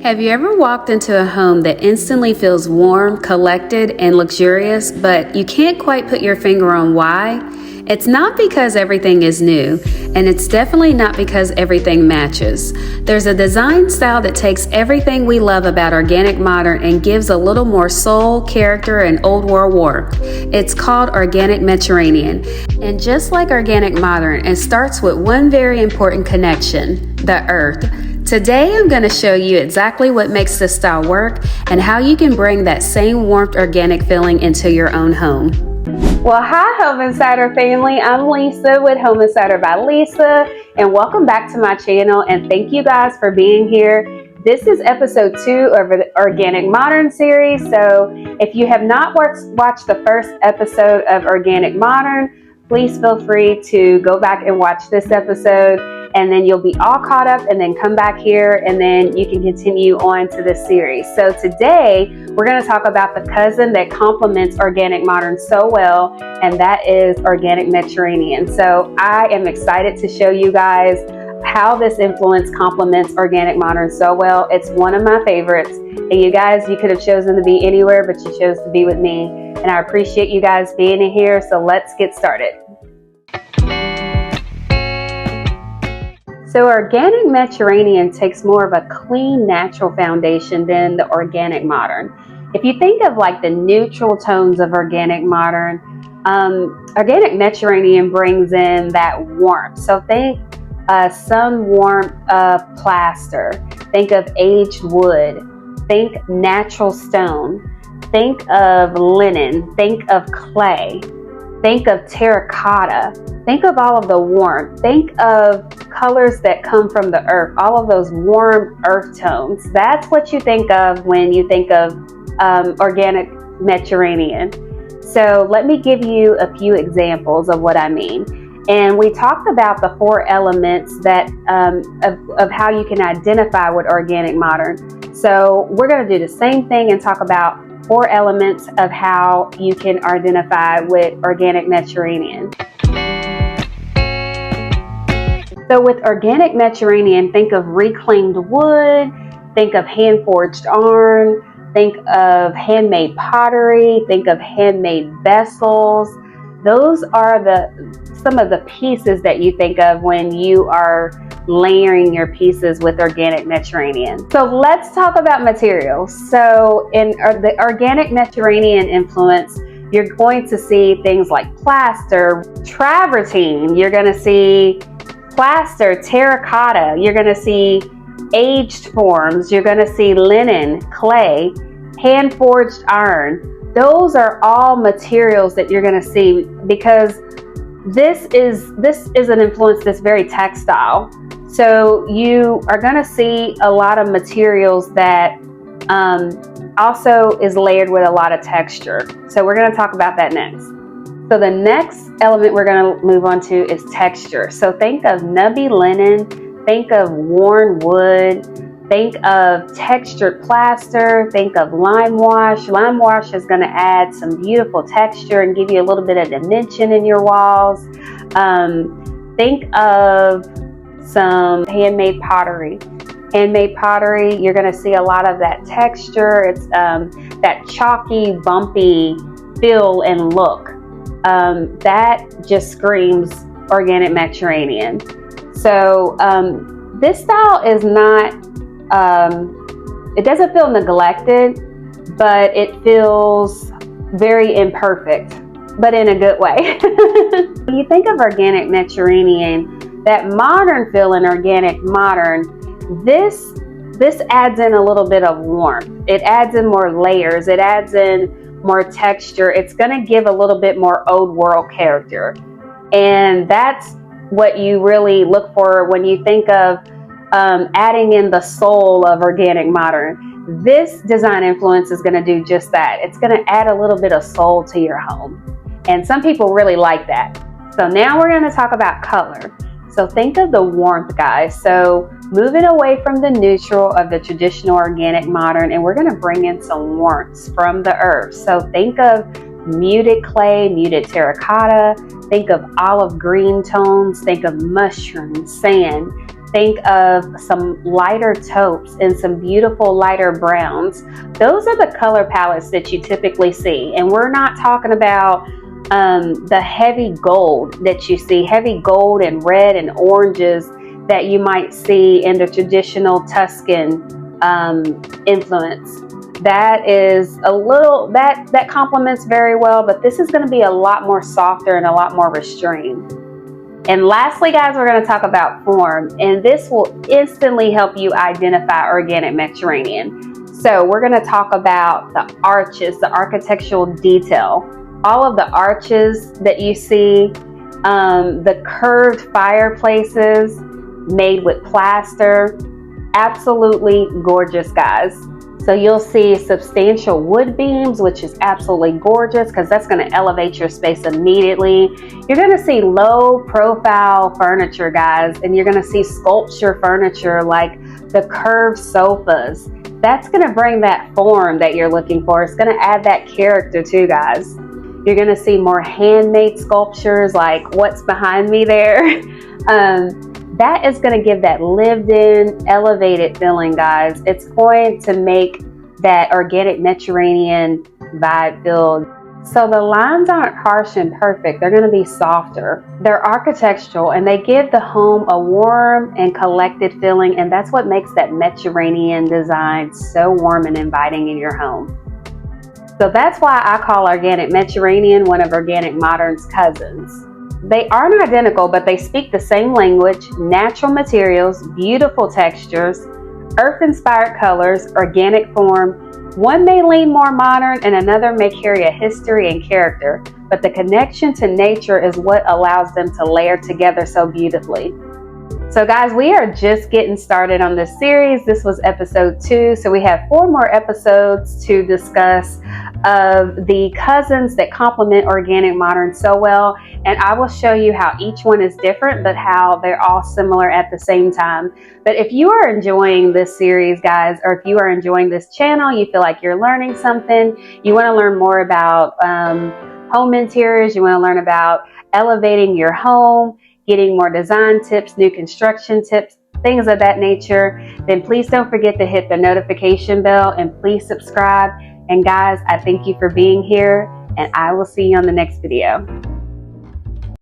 Have you ever walked into a home that instantly feels warm, collected, and luxurious, but you can't quite put your finger on why? It's not because everything is new, and it's definitely not because everything matches. There's a design style that takes everything we love about organic modern and gives a little more soul, character, and old world work. It's called organic Mediterranean. And just like organic modern, it starts with one very important connection: the earth. Today, I'm going to show you exactly what makes this style work and how you can bring that same warmth organic feeling into your own home. Well, hi Home Insider family, I'm Lisa with Home Insider by Lisa, and welcome back to my channel, and thank you guys for being here. This is episode 2 of the Organic Modern series, so if you have not watched the first episode of Organic Modern, please feel free to go back and watch this episode, and then you'll be all caught up, and then come back here, and then you can continue on to this series. So today, we're going to talk about the cousin that complements Organic Modern so well, and that is Organic Mediterranean. So I am excited to show you guys how this influence complements Organic Modern so well. It's one of my favorites, and you guys, you could have chosen to be anywhere, but you chose to be with me, and I appreciate you guys being in here, so let's get started. So Organic Mediterranean takes more of a clean, natural foundation than the Organic Modern. If you think of like the neutral tones of Organic Modern, Organic Mediterranean brings in that warmth. So think sun warmth of plaster, think of aged wood, think natural stone, think of linen, think of clay, think of terracotta, think of all of the warmth, think of colors that come from the earth, all of those warm earth tones. That's what you think of when you think of Organic Mediterranean. So let me give you a few examples of what I mean. And we talked about the 4 elements that of how you can identify with Organic Modern. So we're going to do the same thing and talk about 4 elements of how you can identify with Organic Mediterranean. So with Organic Mediterranean, think of reclaimed wood, think of hand-forged iron, think of handmade pottery, think of handmade vessels. Those are some of the pieces that you think of when you are layering your pieces with Organic Mediterranean. So let's talk about materials. So in the Organic Mediterranean influence, you're going to see things like plaster, travertine, you're going to see plaster, terracotta, you're going to see aged forms, you're going to see linen, clay, hand-forged iron. Those are all materials that you're going to see because this is an influence that's very textile. So you are going to see a lot of materials that also is layered with a lot of texture. So we're going to talk about that next. So the next element we're going to move on to is texture. So think of nubby linen, think of worn wood, think of textured plaster, think of lime wash. Lime wash is going to add some beautiful texture and give you a little bit of dimension in your walls. Think of some handmade pottery. Handmade pottery, you're going to see a lot of that texture. It's that chalky, bumpy feel and look. That just screams Organic Mediterranean. So this style is not, it doesn't feel neglected, but it feels very imperfect, but in a good way. When you think of Organic Mediterranean, that modern feel in Organic Modern, this adds in a little bit of warmth. It adds in more layers. It adds in more texture. It's going to give a little bit more old world character. And that's what you really look for when you think of adding in the soul of Organic Modern. This design influence is going to do just that. It's going to add a little bit of soul to your home. And some people really like that. So now we're going to talk about color. So think of the warmth, guys. So moving away from the neutral of the traditional Organic Modern, and we're going to bring in some warmth from the earth. So think of muted clay, muted terracotta, think of olive green tones, think of mushrooms, sand. Think of some lighter taupes and some beautiful lighter browns. Those are the color palettes that you typically see. And we're not talking about the heavy gold that you see, heavy gold and red and oranges that you might see in the traditional Tuscan influence. That is a little, that complements very well, but this is going to be a lot more softer and a lot more restrained. And lastly, guys, we're going to talk about form, and this will instantly help you identify organic Mediterranean. So we're going to talk about the arches, the architectural detail, all of the arches that you see, the curved fireplaces made with plaster. Absolutely gorgeous, guys. So you'll see substantial wood beams, which is absolutely gorgeous because that's going to elevate your space immediately. You're going to see low profile furniture, guys, and you're going to see sculpture furniture like the curved sofas. That's going to bring that form that you're looking for. It's going to add that character too, guys. You're going to see more handmade sculptures like what's behind me there. That is going to give that lived-in, elevated feeling, guys. It's going to make that organic Mediterranean vibe feel. So the lines aren't harsh and perfect. They're going to be softer. They're architectural, and they give the home a warm and collected feeling, and that's what makes that Mediterranean design so warm and inviting in your home. So that's why I call Organic Mediterranean one of Organic Modern's cousins. They aren't identical, but they speak the same language, natural materials, beautiful textures, earth-inspired colors, organic form. One may lean more modern and another may carry a history and character, but the connection to nature is what allows them to layer together so beautifully. So guys, we are just getting started on this series. This was episode 2, so we have 4 more episodes to discuss of the cousins that complement Organic Modern so well, and I will show you how each one is different but how they're all similar at the same time. But if you are enjoying this series, guys, or if you are enjoying this channel, you feel like you're learning something, you want to learn more about home interiors, you want to learn about elevating your home, getting more design tips, new construction tips, things of that nature, then please don't forget to hit the notification bell and please subscribe. And guys, I thank you for being here, and I will see you on the next video.